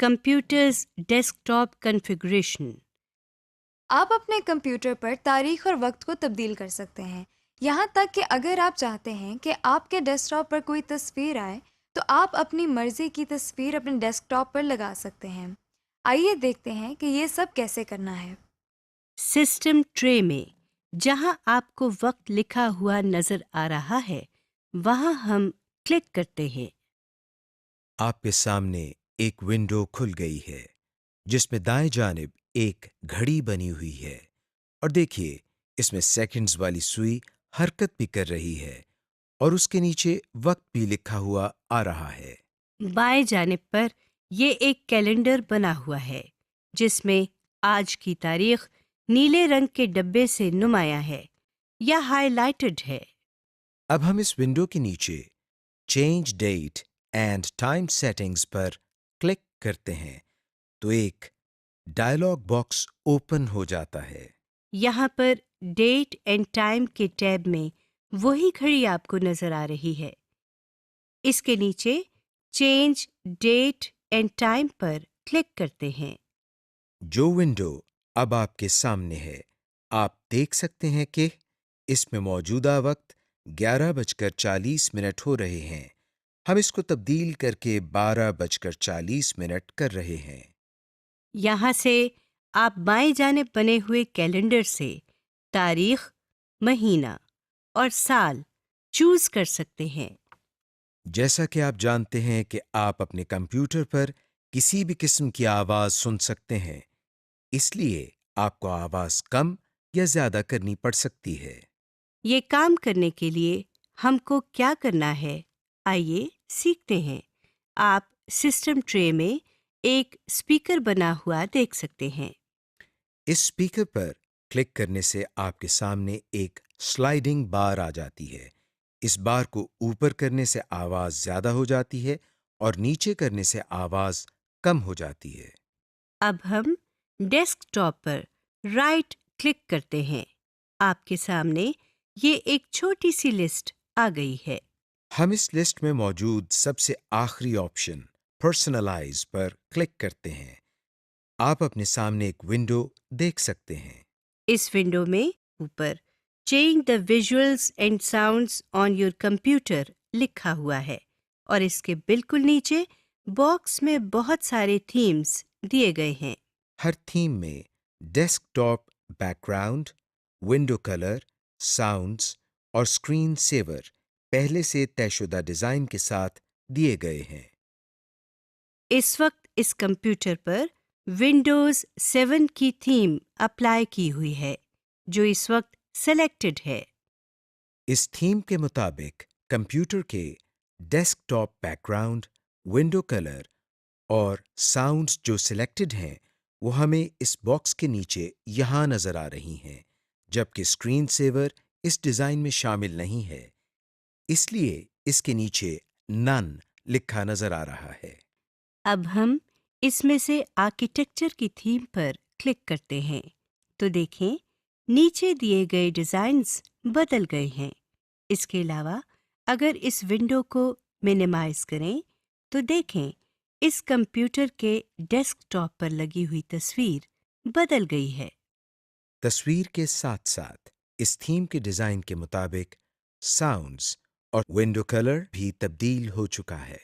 Computers desktop configuration. आप अपने computer पर तारीख और वक्त को तब्दील कर सकते हैं। यहाँ तक कि अगर आप चाहते हैं कि आपके डेस्कटॉप पर कोई तस्वीर आए, तो आप अपनी मर्जी की तस्वीर अपने डेस्कटॉप पर लगा सकते हैं। आइए देखते हैं कि ये सब कैसे करना है। सिस्टम ट्रे में जहां आपको वक्त लिखा हुआ नजर आ रहा है, वहां हम क्लिक करते हैं। आपके सामने एक विंडो खुल गई है जिसमें दाएं जानिब एक घड़ी बनी हुई है और देखिए इसमें सेकंड्स वाली सुई हरकत भी कर रही है और उसके नीचे वक्त भी लिखा हुआ आ रहा है। बाएं जानिब पर ये एक कैलेंडर बना हुआ है जिसमें आज की तारीख नीले रंग के डब्बे से नुमाया है या हाइलाइटेड है। अब हम इस विंडो के नीचे change date and time settings पर क्लिक करते हैं तो एक डायलॉग बॉक्स ओपन हो जाता है। यहाँ पर डेट एंड टाइम के टैब में वही घड़ी आपको नजर आ रही है। इसके नीचे चेंज डेट एंड टाइम पर क्लिक करते हैं। जो विंडो अब आपके सामने है, आप देख सकते हैं कि इसमें मौजूदा वक्त 11:40 हो रहे हैं। हम इसको तब्दील करके 12:40 कर रहे हैं। यहाँ से आप बाएं जाने बने हुए कैलेंडर से तारीख, महीना और साल चूज कर सकते हैं। जैसा कि आप जानते हैं कि आप अपने कंप्यूटर पर किसी भी किस्म की आवाज सुन सकते हैं, इसलिए आपको आवाज कम या ज्यादा करनी पड़ सकती है। ये काम करने के लिए हमको क्या करना है, आइए सीखते हैं। आप सिस्टम ट्रे में एक स्पीकर बना हुआ देख सकते हैं। इस स्पीकर पर क्लिक करने से आपके सामने एक स्लाइडिंग बार आ जाती है। इस बार को ऊपर करने से आवाज ज्यादा हो जाती है और नीचे करने से आवाज कम हो जाती है। अब हम डेस्कटॉप पर राइट क्लिक करते हैं। आपके सामने ये एक छोटी सी लिस्ट आ गई है। हम इस लिस्ट में मौजूद सबसे आखिरी ऑप्शन पर्सनलाइज पर क्लिक करते हैं। आप अपने सामने एक विंडो देख सकते हैं। इस विंडो में ऊपर change the visuals and sounds on your computer लिखा हुआ है और इसके बिल्कुल नीचे बॉक्स में बहुत सारे थीम्स दिए गए हैं। हर थीम में desktop background, window colour, sounds और स्क्रीन सेवर पहले से तयशुदा डिजाइन के साथ दिए गए हैं। इस वक्त इस कंप्यूटर पर विंडोज 7 की थीम अप्लाई की हुई है जो इस वक्त सेलेक्टेड है। इस थीम के मुताबिक कंप्यूटर के डेस्कटॉप बैकग्राउंड, विंडो कलर और साउंड्स जो सिलेक्टेड हैं वो हमें इस बॉक्स के नीचे यहाँ नजर आ रही हैं, जबकि स्क्रीन सेवर इस डिजाइन में शामिल नहीं है, इसलिए इसके नीचे नन लिखा नजर आ रहा है। अब हम इसमें से आर्किटेक्चर की थीम पर क्लिक करते हैं तो देखें नीचे दिए गए डिज़ाइंस बदल गए हैं। इसके अलावा अगर इस विंडो को मिनिमाइज करें तो देखें इस कंप्यूटर के डेस्कटॉप पर लगी हुई तस्वीर बदल गई है। तस्वीर के साथ साथ इस थीम के डिजाइन के मुताबिक साउंड्स और विंडो कलर भी तब्दील हो चुका है।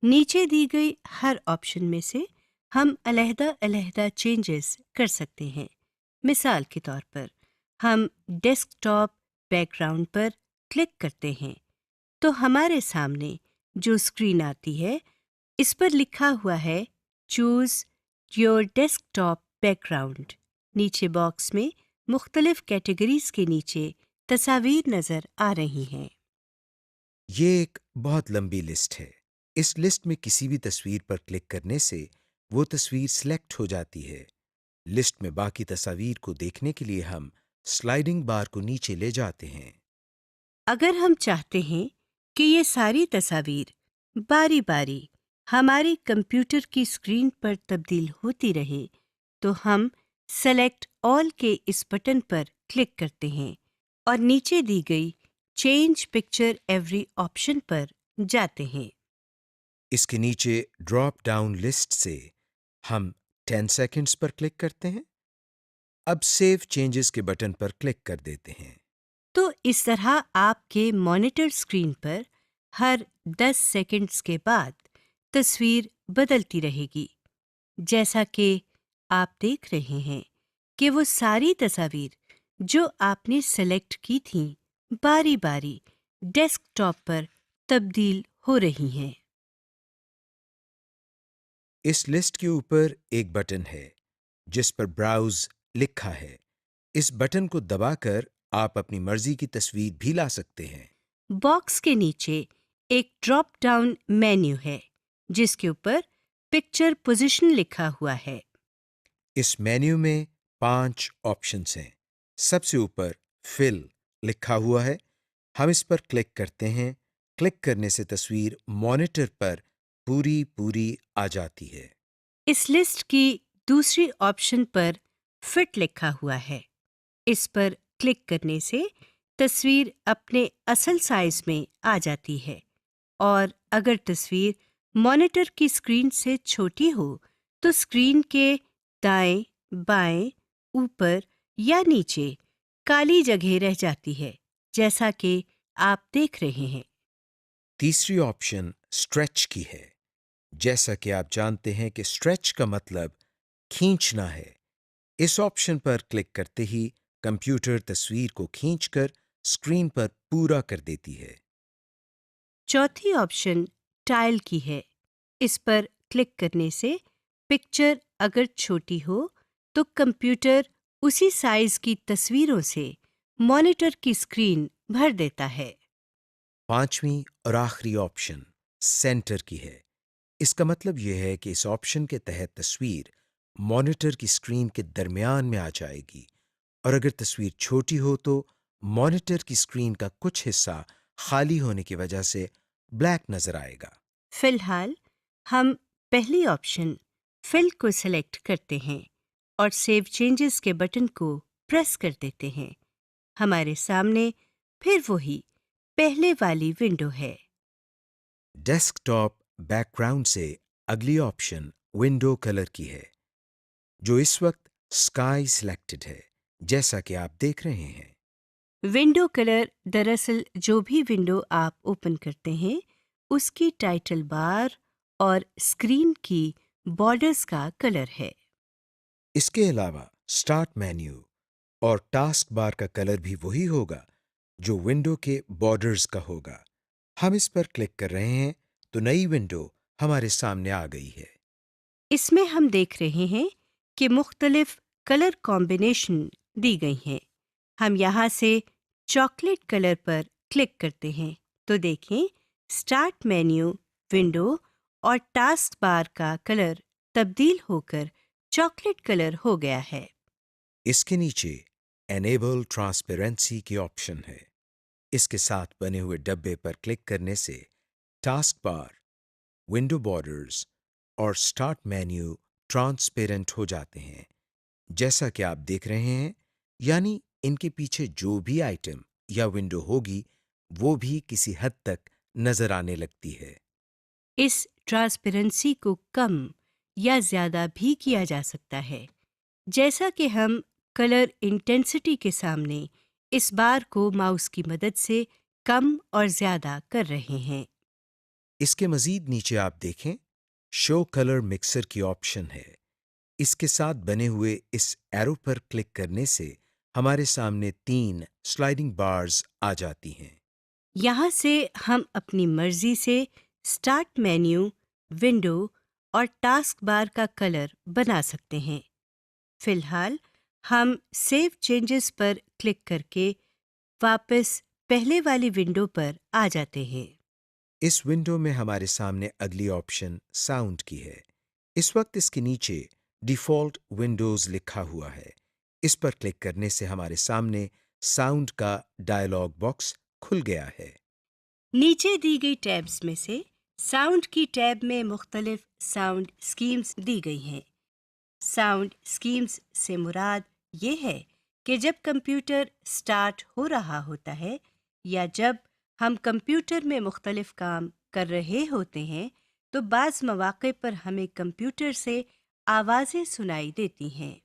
नीचे दी गई हर ऑप्शन में से हम अलहदा-अलहदा चेंजेस कर सकते हैं। मिसाल के तौर पर हम डेस्कटॉप बैकग्राउंड पर क्लिक करते हैं तो हमारे सामने जो स्क्रीन आती है इस पर लिखा हुआ है चूज योर डेस्कटॉप बैकग्राउंड। नीचे बॉक्स में मुख्तलिफ कैटेगरीज के नीचे तस्वीर नजर आ रही हैं। ये एक बहुत लंबी लिस्ट है। इस लिस्ट में किसी भी तस्वीर पर क्लिक करने से वो तस्वीर सिलेक्ट हो जाती है। लिस्ट में बाकी तस्वीर को देखने के लिए हम स्लाइडिंग बार को नीचे ले जाते हैं। अगर हम चाहते हैं कि ये सारी तस्वीर बारी बारी हमारे कंप्यूटर की स्क्रीन पर तब्दील होती रहे तो हम सेलेक्ट ऑल के इस बटन पर क्लिक करते हैं और नीचे दी गई चेंज पिक्चर एवरी ऑप्शन पर जाते हैं। इसके नीचे ड्रॉप डाउन लिस्ट से हम 10 सेकंड्स पर क्लिक करते हैं। अब सेव चेंजेस के बटन पर क्लिक कर देते हैं। तो इस तरह आपके मॉनिटर स्क्रीन पर हर 10 सेकंड्स के बाद तस्वीर बदलती रहेगी। जैसा कि आप देख रहे हैं कि वो सारी तस्वीर जो आपने सेलेक्ट की थीं बारी बारी डेस्कटॉप पर तब्दील हो रही हैं। इस लिस्ट के ऊपर एक बटन है जिस पर ब्राउज लिखा है। इस बटन को दबाकर आप अपनी मर्जी की तस्वीर भी ला सकते हैं। बॉक्स के नीचे एक ड्रॉप डाउन मेन्यू है जिसके ऊपर पिक्चर पोजीशन लिखा हुआ है। इस मेन्यू में 5 ऑप्शंस हैं। सबसे ऊपर फिल लिखा हुआ है। हम इस पर क्लिक करते हैं। क्लिक करने से तस्वीर मॉनिटर पर पूरी पूरी आ जाती है। इस लिस्ट की दूसरी ऑप्शन पर फिट लिखा हुआ है। इस पर क्लिक करने से तस्वीर अपने असल साइज में आ जाती है और अगर तस्वीर मॉनिटर की स्क्रीन से छोटी हो तो स्क्रीन के दाएं, बाएं, ऊपर या नीचे काली जगह रह जाती है, जैसा कि आप देख रहे हैं। तीसरी ऑप्शन स्ट्रेच की है। जैसा कि आप जानते हैं कि स्ट्रेच का मतलब खींचना है। इस ऑप्शन पर क्लिक करते ही कंप्यूटर तस्वीर को खींचकर स्क्रीन पर पूरा कर देती है। चौथी ऑप्शन टाइल की है। इस पर क्लिक करने से पिक्चर अगर छोटी हो तो कंप्यूटर उसी साइज की तस्वीरों से मॉनिटर की स्क्रीन भर देता है। पांचवी और आखिरी ऑप्शन सेंटर की है। इसका मतलब यह है कि इस ऑप्शन के तहत तस्वीर मॉनिटर की स्क्रीन के दरमियान में आ जाएगी और अगर तस्वीर छोटी हो तो मॉनिटर की स्क्रीन का कुछ हिस्सा खाली होने की वजह से ब्लैक नजर आएगा। फिलहाल हम पहली ऑप्शन फिल को सिलेक्ट करते हैं और सेव चेंजेस के बटन को प्रेस कर देते हैं। हमारे सामने फिर वही पहले वाली विंडो है। डेस्कटॉप बैकग्राउंड से अगली ऑप्शन विंडो कलर की है, जो इस वक्त स्काई सिलेक्टेड है, जैसा कि आप देख रहे हैं। विंडो कलर दरअसल जो भी विंडो आप ओपन करते हैं उसकी टाइटल बार और स्क्रीन की बॉर्डर्स का कलर है। इसके अलावा स्टार्ट मेन्यू और टास्क बार का कलर भी वही होगा जो विंडो के बॉर्डर्स का होगा। हम इस पर क्लिक कर रहे हैं तो नई विंडो हमारे सामने आ गई है। इसमें हम देख रहे हैं कि मुख्तलिफ कलर कॉम्बिनेशन दी गई हैं। हम यहाँ से चॉकलेट कलर पर क्लिक करते हैं तो देखें स्टार्ट मेन्यू, विंडो और टास्क बार का कलर तब्दील होकर चॉकलेट कलर हो गया है। इसके नीचे एनेबल ट्रांसपेरेंसी की ऑप्शन है। इसके साथ बने हुए डब्बे पर क्लिक करने से टास्क बार, विंडो बॉर्डर्स और स्टार्ट मेन्यू ट्रांसपेरेंट हो जाते हैं, जैसा कि आप देख रहे हैं। यानी इनके पीछे जो भी आइटम या विंडो होगी वो भी किसी हद तक नजर आने लगती है। इस ट्रांसपेरेंसी को कम या ज़्यादा भी किया जा सकता है, जैसा कि हम कलर इंटेंसिटी के सामने इस बार को माउस की मदद से कम और ज़्यादा कर रहे हैं। इसके मजीद नीचे आप देखें शो कलर मिक्सर की ऑप्शन है। इसके साथ बने हुए इस एरो पर क्लिक करने से हमारे सामने 3 स्लाइडिंग बार्स आ जाती हैं। यहाँ से हम अपनी मर्जी से स्टार्ट मेन्यू, विंडो और टास्क बार का कलर बना सकते हैं। फिलहाल हम सेव चेंजेस पर क्लिक करके वापस पहले वाली विंडो पर आ जाते हैं। इस विंडो में हमारे सामने अगली ऑप्शन साउंड की है। इस वक्त इसके नीचे डिफ़ॉल्ट विंडोज़ लिखा हुआ है। इस पर क्लिक करने से हमारे सामने साउंड का डायलॉग बॉक्स खुल गया है। नीचे दी गई टैब्स में से साउंड की टैब में मुख्तलिफ साउंड स्कीम्स दी गई हैं। साउंड स्कीम्स से मुराद ये है कि जब कंप्यूटर स्टार्ट हो रहा होता है या जब हम कंप्यूटर में मुख्तलिफ काम कर रहे होते हैं तो बाज़ मौक़े पर हमें कंप्यूटर से आवाज़ें सुनाई देती हैं।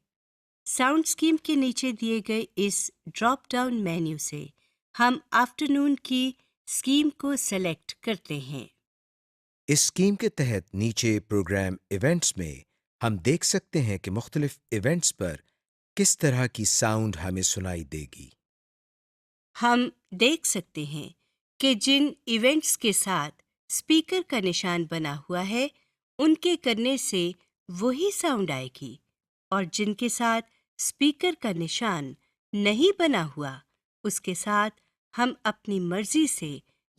साउंड स्कीम के नीचे दिए गए इस ड्रॉप डाउन मेन्यू से हम आफ्टरनून की स्कीम को सेलेक्ट करते हैं। इस स्कीम के तहत नीचे प्रोग्राम इवेंट्स में हम देख सकते हैं कि मुख्तलिफ इवेंट्स पर किस तरह की साउंड हमें सुनाई देगी। हम देख सकते हैं कि जिन इवेंट्स के साथ स्पीकर का निशान बना हुआ है, उनके करने से वही साउंड आएगी, और जिनके साथ स्पीकर का निशान नहीं बना हुआ, उसके साथ हम अपनी मर्जी से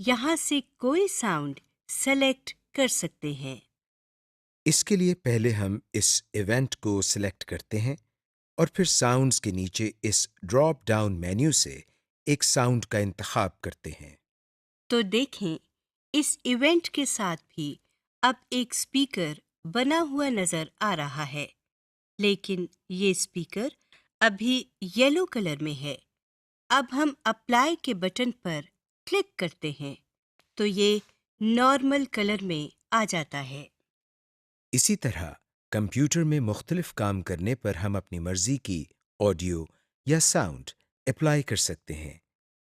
यहाँ से कोई साउंड सेलेक्ट कर सकते हैं। इसके लिए पहले हम इस इवेंट को सिलेक्ट करते हैं और फिर साउंड्स के नीचे इस ड्रॉप डाउन मेन्यू से एक साउंड का इंतखाब करते हैं। तो देखें, इस इवेंट के साथ भी अब एक स्पीकर बना हुआ नजर आ रहा है, लेकिन ये स्पीकर अभी येलो कलर में है। अब हम अप्लाई के बटन पर क्लिक करते हैं तो ये नॉर्मल कलर में आ जाता है। इसी तरह कंप्यूटर में मुख्तलिफ काम करने पर हम अपनी मर्जी की ऑडियो या साउंड अप्लाई कर सकते हैं।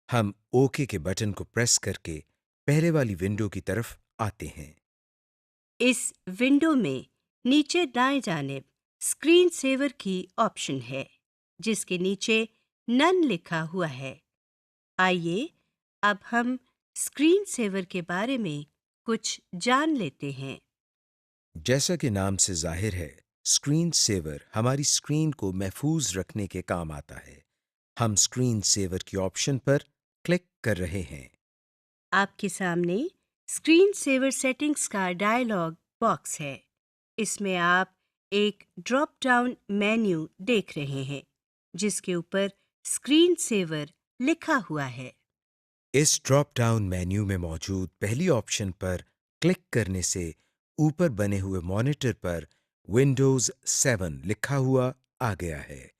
हम ओके के बटन को प्रेस करके पहले वाली विंडो की तरफ आते हैं। इस विंडो में नीचे दाएं जानिब स्क्रीन सेवर की ऑप्शन है, जिसके नीचे नन लिखा हुआ है। आइए अब हम स्क्रीन सेवर के बारे में कुछ जान लेते हैं। जैसा कि नाम से जाहिर है, स्क्रीन सेवर हमारी स्क्रीन को महफूज रखने के काम आता है। हम स्क्रीन सेवर की ऑप्शन पर क्लिक कर रहे हैं। आपके सामने स्क्रीन सेवर सेटिंग्स का डायलॉग बॉक्स है। इसमें आप एक ड्रॉप डाउन मेन्यू देख रहे हैं, जिसके ऊपर स्क्रीन सेवर लिखा हुआ है। इस ड्रॉप डाउन मेन्यू में मौजूद पहली ऑप्शन पर क्लिक करने से ऊपर बने हुए मॉनिटर पर विंडोज 7 लिखा हुआ आ गया है।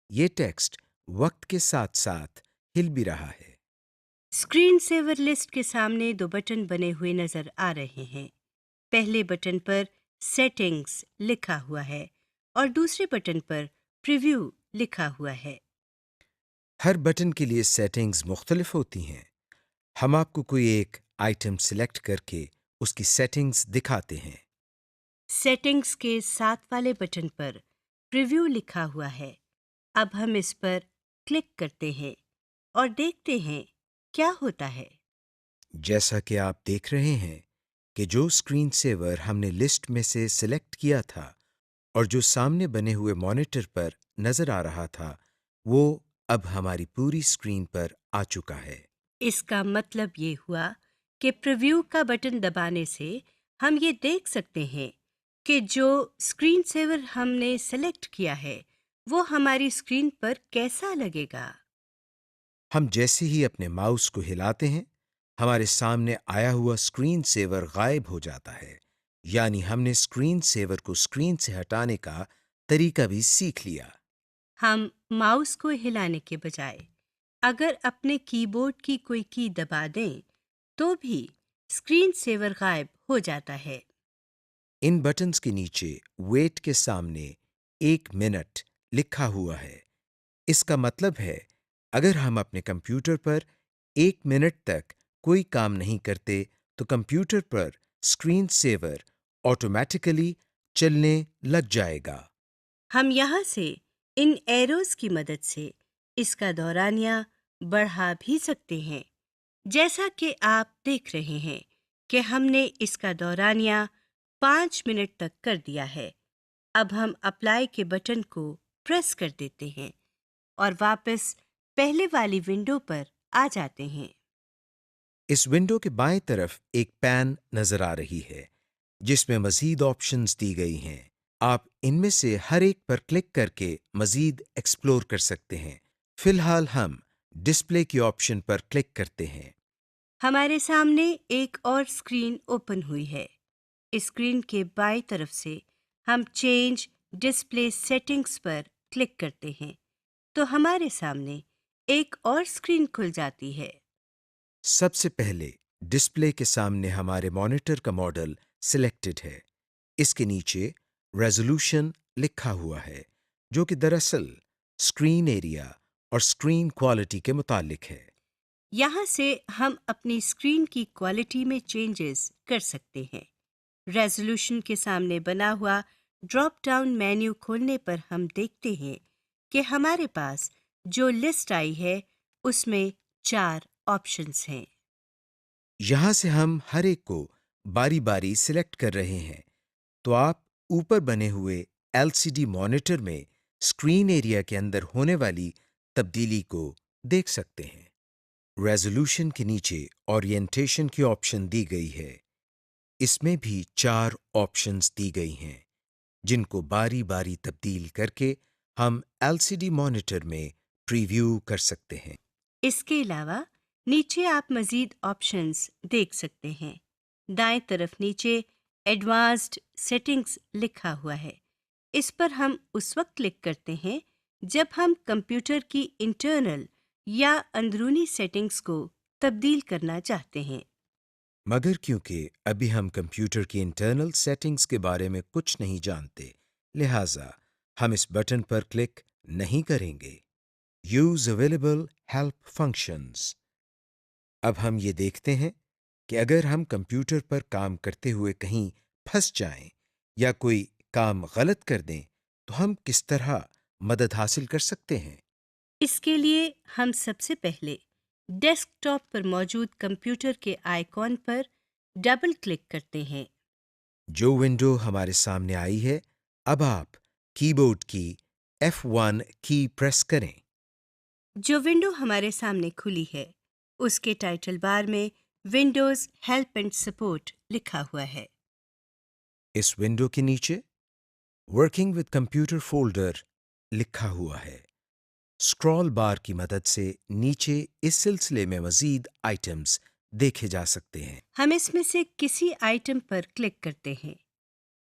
ये टेक्स्ट वक्त के साथ साथ हिल भी रहा है। स्क्रीन सेवर लिस्ट के सामने दो बटन बने हुए नजर आ रहे हैं। पहले बटन पर सेटिंग्स लिखा हुआ है और दूसरे बटन पर प्रीव्यू लिखा हुआ है। हर बटन के लिए सेटिंग्स मुख्तलिफ होती हैं। हम आपको कोई एक आइटम सिलेक्ट करके उसकी सेटिंग्स दिखाते हैं। सेटिंग्स के साथ वाले बटन पर प्रीव्यू लिखा हुआ है। अब हम इस पर क्लिक करते हैं और देखते हैं क्या होता है। जैसा कि आप देख रहे हैं कि जो स्क्रीन सेवर हमने लिस्ट में से सिलेक्ट किया था और जो सामने बने हुए मॉनिटर पर नजर आ रहा था, वो अब हमारी पूरी स्क्रीन पर आ चुका है। इसका मतलब ये हुआ कि प्रीव्यू का बटन दबाने से हम ये देख सकते हैं कि जो स्क्रीन सेवर हमने सेलेक्ट किया है, वो हमारी स्क्रीन पर कैसा लगेगा। हम जैसे ही अपने माउस को हिलाते हैं, हमारे सामने आया हुआ स्क्रीन सेवर गायब हो जाता है। यानी हमने स्क्रीन सेवर को स्क्रीन से हटाने का तरीका भी सीख लिया। हम माउस को हिलाने के बजाय अगर अपने कीबोर्ड की कोई की दबा दें, तो भी स्क्रीन सेवर गायब हो जाता है। इन बटन्स के नीचे वेट के सामने 1 मिनट लिखा हुआ है। इसका मतलब है अगर हम अपने कंप्यूटर पर 1 मिनट तक कोई काम नहीं करते तो कंप्यूटर पर स्क्रीन सेवर ऑटोमेटिकली चलने लग जाएगा। हम यहाँ से इन एरोज की मदद से इसका दौरानिया बढ़ा भी सकते हैं। जैसा कि आप देख रहे हैं कि हमने इसका दौरानिया 5 मिनट तक कर दिया है। अब हम अप्लाई के बटन को प्रेस कर देते हैं और वापस पहले वाली विंडो पर आ जाते हैं। इस विंडो के बाएं तरफ एक पैन नजर आ रही है, जिसमें मजीद ऑप्शंस दी गई हैं। आप इनमें से हर एक पर क्लिक करके मजीद एक्सप्लोर कर सकते हैं। फिलहाल हम डिस्प्ले की ऑप्शन पर क्लिक करते हैं। हमारे सामने एक और स्क्रीन ओपन हुई है। इस स्क्रीन के बाईं तरफ से हम चेंज डिस्प्ले सेटिंग्स पर क्लिक करते हैं तो हमारे सामने एक और स्क्रीन खुल जाती है। सबसे पहले डिस्प्ले के सामने हमारे मॉनिटर का मॉडल सिलेक्टेड है। इसके नीचे रेजोल्यूशन लिखा हुआ है, जो कि दरअसल स्क्रीन एरिया और स्क्रीन क्वालिटी के मुतालिक है। यहाँ से हम अपनी स्क्रीन की क्वालिटी में चेंजेस कर सकते हैं। रेजोल्यूशन के सामने बना हुआ ड्रॉप डाउन मेन्यू खोलने पर हम देखते हैं कि हमारे पास जो लिस्ट आई है उसमें 4 ऑप्शंस हैं। यहाँ से हम हर एक को बारी बारी सिलेक्ट कर रहे हैं, तो आप ऊपर बने हुए एलसीडी मॉनिटर में स्क्रीन एरिया के अंदर होने वाली तब्दीली को देख सकते हैं। रेजोल्यूशन के नीचे ओरिएंटेशन की ऑप्शन दी गई है। इसमें भी 4 ऑप्शंस दी गई हैं, जिनको बारी बारी तब्दील करके हम एलसीडी मॉनिटर में प्रीव्यू कर सकते हैं। इसके अलावा नीचे आप मज़ीद ऑप्शंस देख सकते हैं। दाएं तरफ नीचे एडवांस्ड सेटिंग्स लिखा हुआ है। इस पर हम उस वक्त क्लिक करते हैं जब हम कंप्यूटर की इंटरनल या अंदरूनी सेटिंग्स को तब्दील करना चाहते हैं। मगर क्योंकि अभी हम कंप्यूटर की इंटरनल सेटिंग्स के बारे में कुछ नहीं जानते, लिहाजा हम इस बटन पर क्लिक नहीं करेंगे। Use available help functions. अब हम ये देखते हैं कि अगर हम कंप्यूटर पर काम करते हुए कहीं फंस जाएं या कोई काम गलत कर दें, तो हम किस तरह मदद हासिल कर सकते हैं। इसके लिए हम सबसे पहले डेस्कटॉप पर मौजूद कंप्यूटर के आइकॉन पर डबल क्लिक करते हैं। जो विंडो हमारे सामने आई है, अब आप कीबोर्ड की F1 की प्रेस करें। जो विंडो हमारे सामने खुली है उसके टाइटल बार में विंडोज हेल्प एंड सपोर्ट लिखा हुआ है। इस विंडो के नीचे वर्किंग विद कंप्यूटर फोल्डर लिखा हुआ है। स्क्रॉल बार की मदद से नीचे इस सिलसिले में मजीद आइटम्स देखे जा सकते हैं। हम इसमें से किसी आइटम पर क्लिक करते हैं।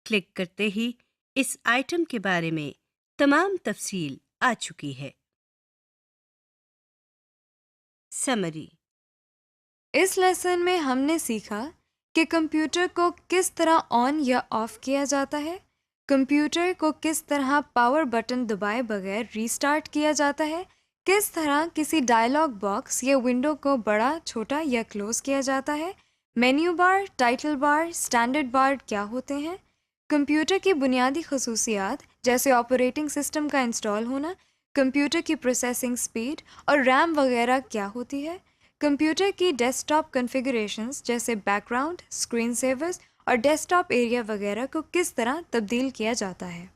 क्लिक करते ही इस आइटम के बारे में तमाम तफसील आ चुकी है। समरी। इस लेसन में हमने सीखा कि कंप्यूटर को किस तरह ऑन या ऑफ किया जाता है, कंप्यूटर को किस तरह पावर बटन दबाए बगैर रीस्टार्ट किया जाता है, किस तरह किसी डायलॉग बॉक्स या विंडो को बड़ा, छोटा या क्लोज किया जाता है, menu bar, title bar, standard bar क्या होते हैं, कंप्यूटर की बुनियादी खसूसियात जैसे ऑपरेटिंग सिस्टम का इंस्टॉल होना, कंप्यूटर की प्रोसेसिंग स्पीड और रैम वगैरह क्या होती है, कंप्यूटर की डेस्कटॉप कॉन्फ़िगरेशंस जैसे बैकग्राउंड, स्क्रीन सेवर्स और डेस्कटॉप एरिया वगैरह को किस तरह तब्दील किया जाता है।